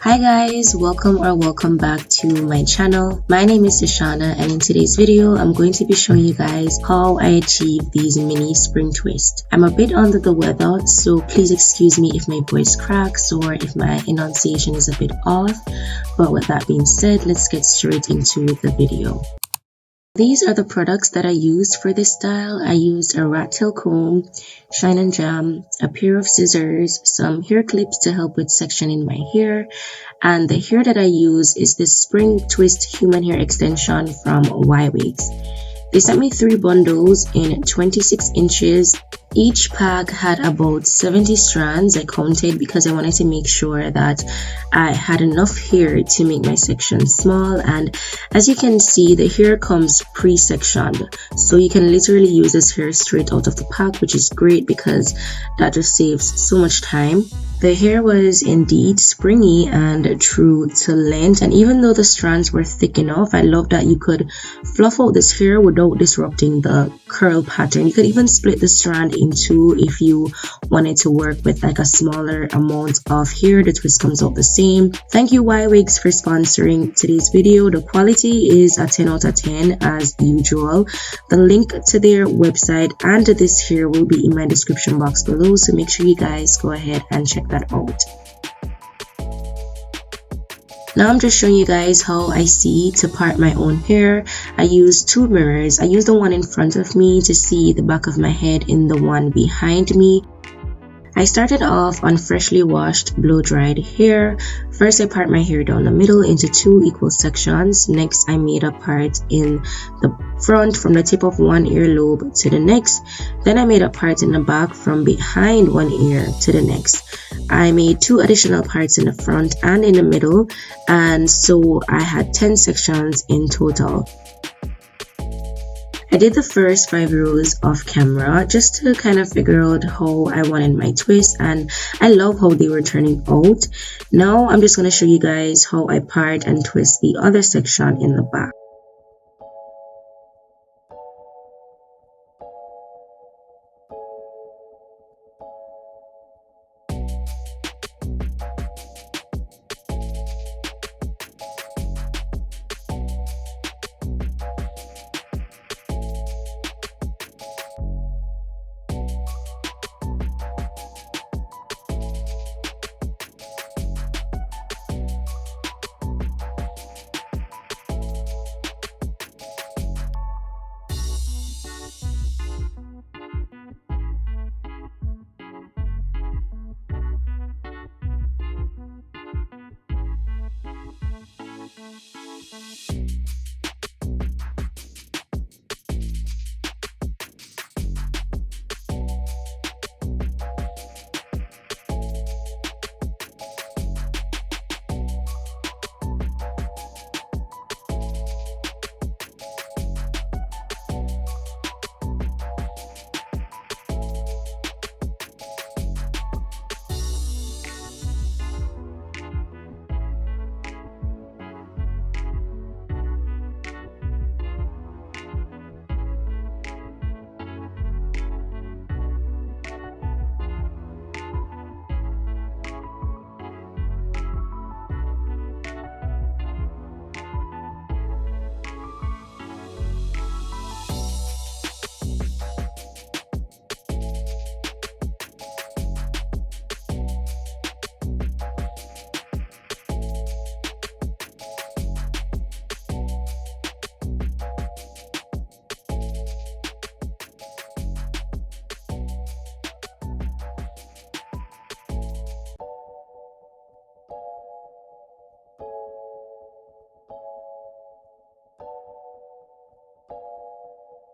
Hi guys, welcome back to my channel. My name is Shana, and in today's video I'm going to be showing you guys how I achieve these mini spring twists. I'm a bit under the weather, so please excuse me if my voice cracks or if my enunciation is a bit off, but with that being said, let's get straight into the video. These are the products that I used for this style. I used a rat tail comb, shine and jam, a pair of scissors, some hair clips to help with sectioning my hair, and the hair that I use is this spring twist human hair extension from Ywigs. They sent me 3 bundles in 26 inches. Each pack had about 70 strands. I counted because I wanted to make sure that I had enough hair to make my section small, and as you can see, the hair comes pre-sectioned, so you can literally use this hair straight out of the pack, which is great because that just saves so much time. The hair was indeed springy and true to length, and even though the strands were thick enough, I love that you could fluff out this hair without disrupting the curl pattern. You could even split the strand in 2 if you wanted to work with like a smaller amount of hair. The twist comes out the same. Thank you Ywigs for sponsoring today's video. The quality is a 10 out of 10 as usual. The link to their website and to this hair will be in my description box below, so make sure you guys go ahead and check that out. Now I'm just showing you guys how I see to part my own hair. I use 2 mirrors. I use the one in front of me to see the back of my head in the one behind me. I started off on freshly washed blow-dried hair. First I part my hair down the middle into 2 equal sections. Next I made a part in the front from the tip of one earlobe to the next. Then I made a part in the back from behind one ear to the next. I made 2 additional parts in the front and in the middle, and so I had 10 sections in total. I did the first 5 rows off camera just to kind of figure out how I wanted my twist, and I love how they were turning out. Now I'm just going to show you guys how I part and twist the other section in the back.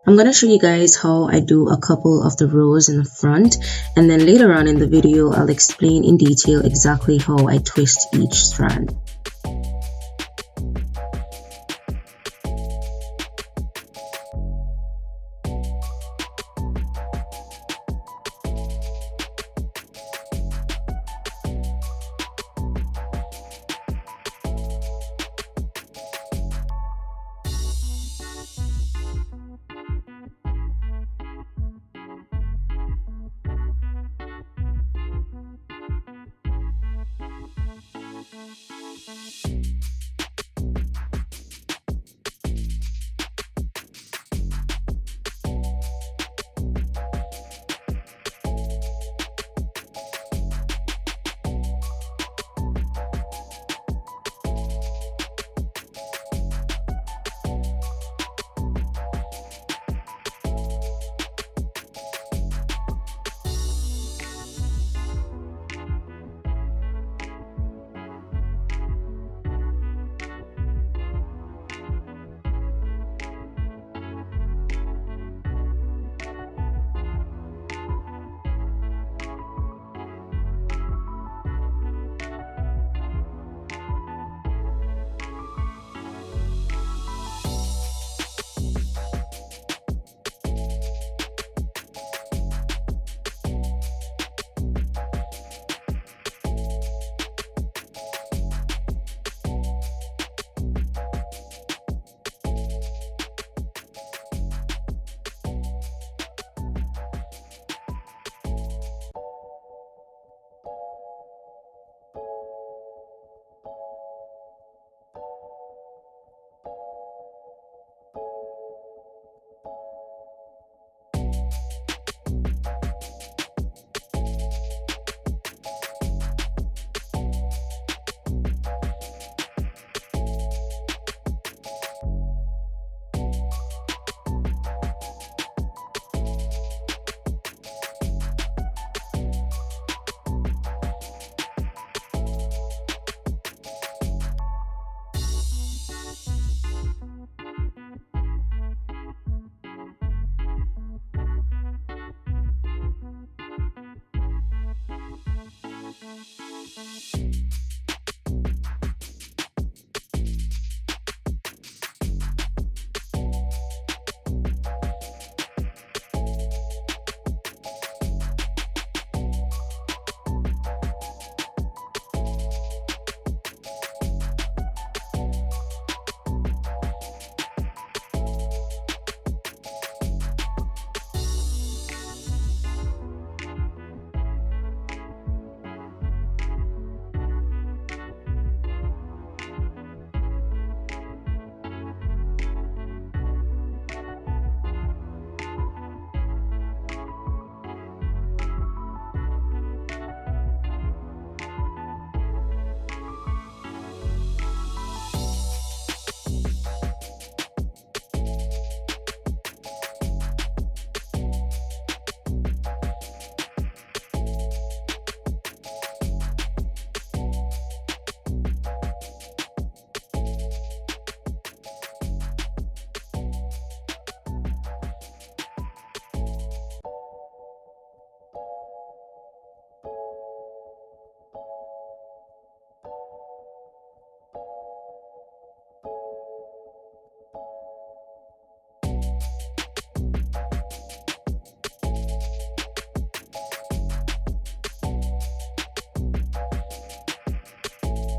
I'm going to show you guys how I do a couple of the rows in the front, and then later on in the video I'll explain in detail exactly how I twist each strand.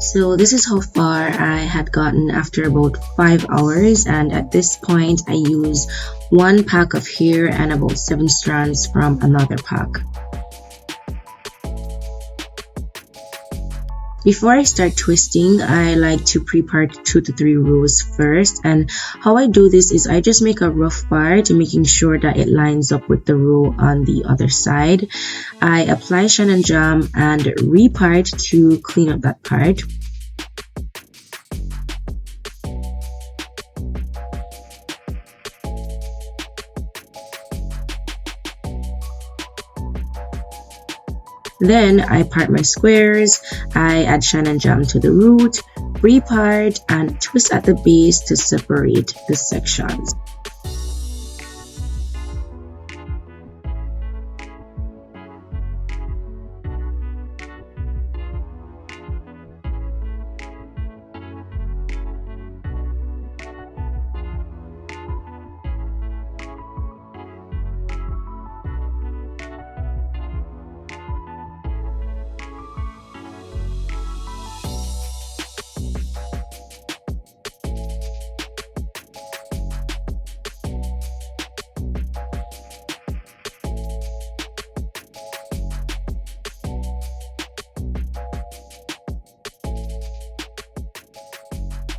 So this is how far I had gotten after about 5 hours, and at this point I use 1 pack of hair and about 7 strands from another pack. Before I start twisting, I like to pre-part 2 to 3 rows first, and how I do this is I just make a rough part, making sure that it lines up with the row on the other side. I apply Sheen jam and re-part to clean up that part. Then I part my squares, I add Sheen jam to the root, re-part, and twist at the base to separate the sections.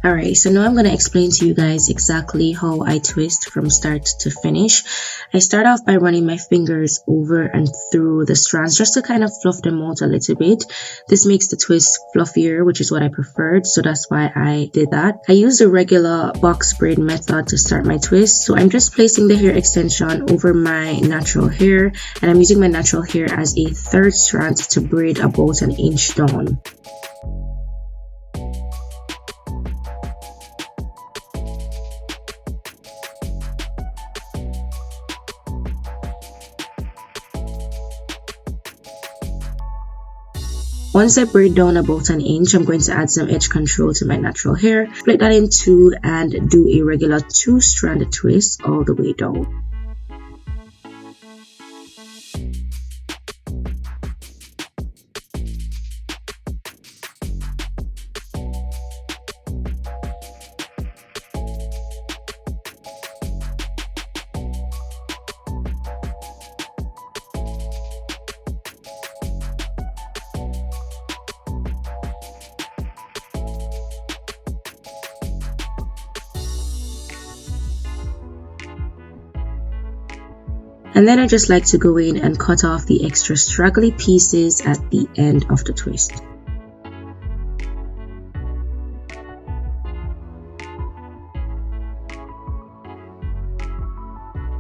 Alright, so now I'm going to explain to you guys exactly how I twist from start to finish. I start off by running my fingers over and through the strands just to kind of fluff them out a little bit. This makes the twist fluffier, which is what I preferred, so that's why I did that. I use the regular box braid method to start my twist, so I'm just placing the hair extension over my natural hair, and I'm using my natural hair as a third strand to braid about 1 inch down. Once I braid down about 1 inch, I'm going to add some edge control to my natural hair, split that in 2, and do a regular 2-strand twist all the way down. And then I just like to go in and cut off the extra straggly pieces at the end of the twist.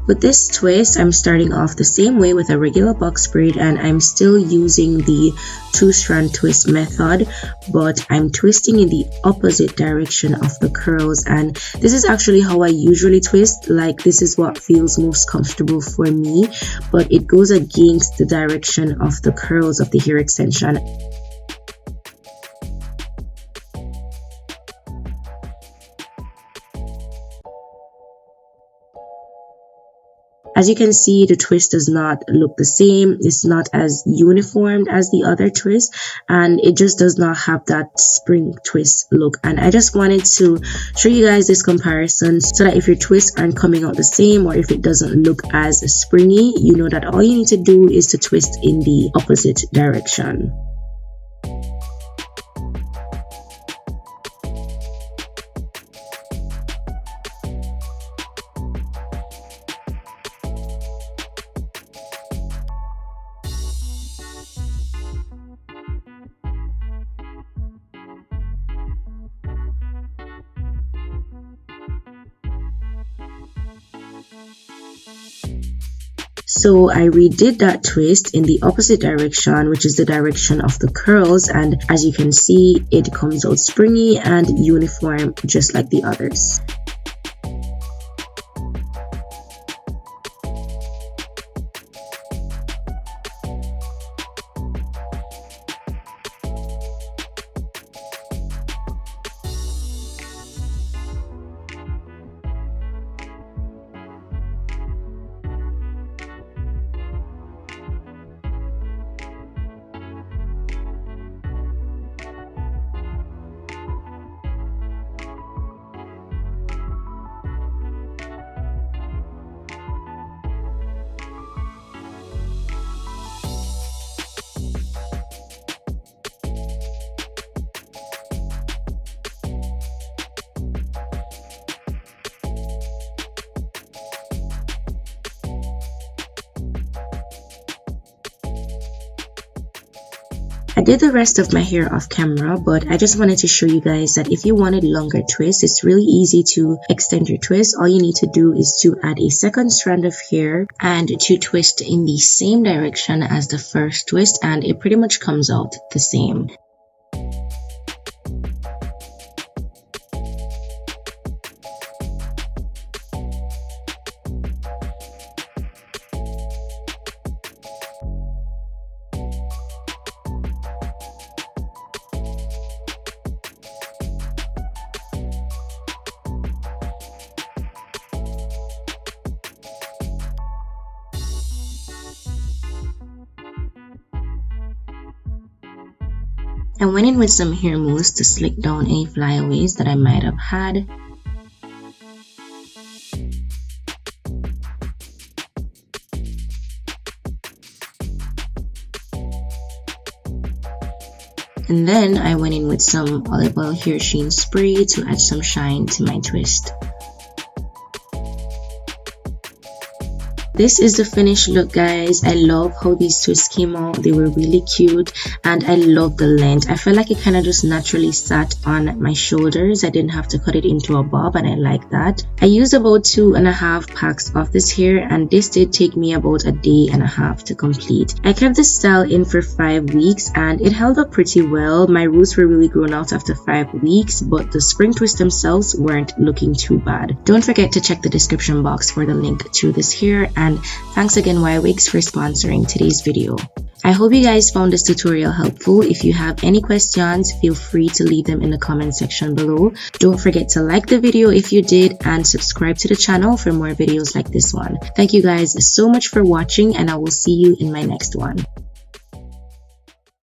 With this twist, I'm starting off the same way with a regular box braid, and I'm still using the 2-strand twist method, but I'm twisting in the opposite direction of the curls, and this is actually how I usually twist. Like, this is what feels most comfortable for me, but it goes against the direction of the curls of the hair extension. As you can see, the twist does not look the same. It's not as uniformed as the other twist, and it just does not have that spring twist look. And I just wanted to show you guys this comparison so that if your twists aren't coming out the same, or if it doesn't look as springy, you know that all you need to do is to twist in the opposite direction. So I redid that twist in the opposite direction, which is the direction of the curls, and as you can see, it comes out springy and uniform just like the others. did the rest of my hair off camera, but I just wanted to show you guys that if you wanted longer twists, it's really easy to extend your twist. All you need to do is to add a second strand of hair and to twist in the same direction as the first twist, and it pretty much comes out the same. I went in with some hair mousse to slick down any flyaways that I might have had. And then I went in with some olive oil hair sheen spray to add some shine to my twist. This is the finished look, guys. I love how these twists came out. They were really cute and I love the length. I felt like it kind of just naturally sat on my shoulders. I didn't have to cut it into a bob and I like that. I used about 2.5 packs of this hair and this did take me about a day and a half to complete. I kept this style in for 5 weeks and it held up pretty well. My roots were really grown out after 5 weeks, but the spring twists themselves weren't looking too bad. Don't forget to check the description box for the link to this hair, and thanks again Ywigs for sponsoring today's video. I hope you guys found this tutorial helpful. If you have any questions, feel free to leave them in the comment section below. Don't forget to like the video if you did and subscribe to the channel for more videos like this one. Thank you guys so much for watching and I will see you in my next one.